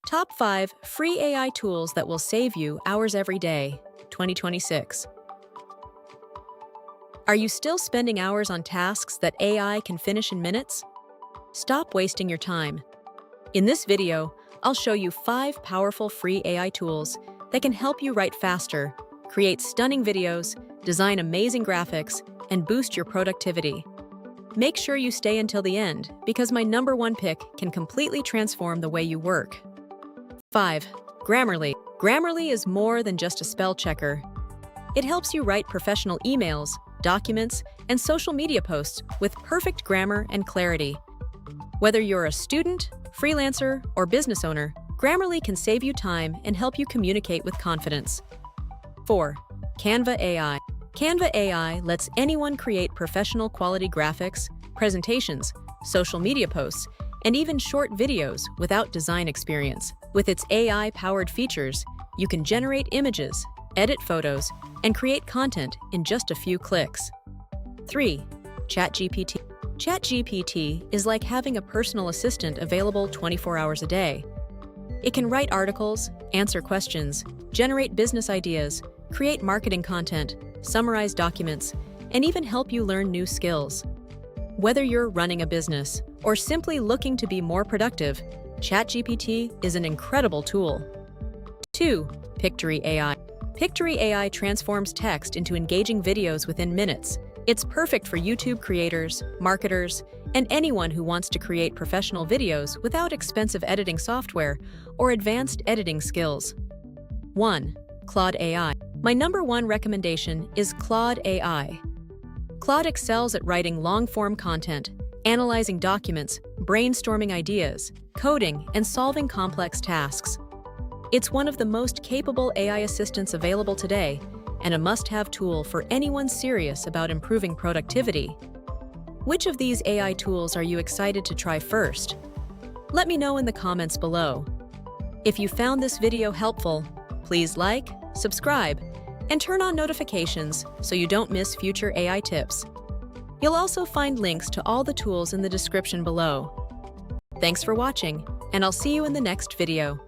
Top 5 Free AI Tools That Will Save You Hours Every Day, 2026. Are you still spending hours on tasks that AI can finish in minutes? Stop wasting your time. In this video, I'll show you 5 powerful free AI tools that can help you write faster, create stunning videos, design amazing graphics, and boost your productivity. Make sure you stay until the end because my #1 pick can completely transform the way you work. 5. Grammarly. Grammarly is more than just a spell checker. It helps you write professional emails, documents, and social media posts with perfect grammar and clarity. Whether you're a student, freelancer, or business owner, Grammarly can save you time and help you communicate with confidence. 4. Canva AI. Canva AI lets anyone create professional quality graphics, presentations, social media posts, and even short videos without design experience. With its AI-powered features, you can generate images, edit photos, and create content in just a few clicks. 3. ChatGPT. ChatGPT is like having a personal assistant available 24 hours a day. It can write articles, answer questions, generate business ideas, create marketing content, summarize documents, and even help you learn new skills. Whether you're running a business or simply looking to be more productive, ChatGPT is an incredible tool. 2. Pictory AI. Pictory AI transforms text into engaging videos within minutes. It's perfect for YouTube creators, marketers, and anyone who wants to create professional videos without expensive editing software or advanced editing skills. 1. Claude AI. My #1 recommendation is Claude AI. Claude excels at writing long-form content, analyzing documents, brainstorming ideas, coding, and solving complex tasks. It's one of the most capable AI assistants available today and a must-have tool for anyone serious about improving productivity. Which of these AI tools are you excited to try first? Let me know in the comments below. If you found this video helpful, please like, subscribe, and turn on notifications so you don't miss future AI tips. You'll also find links to all the tools in the description below. Thanks for watching, and I'll see you in the next video.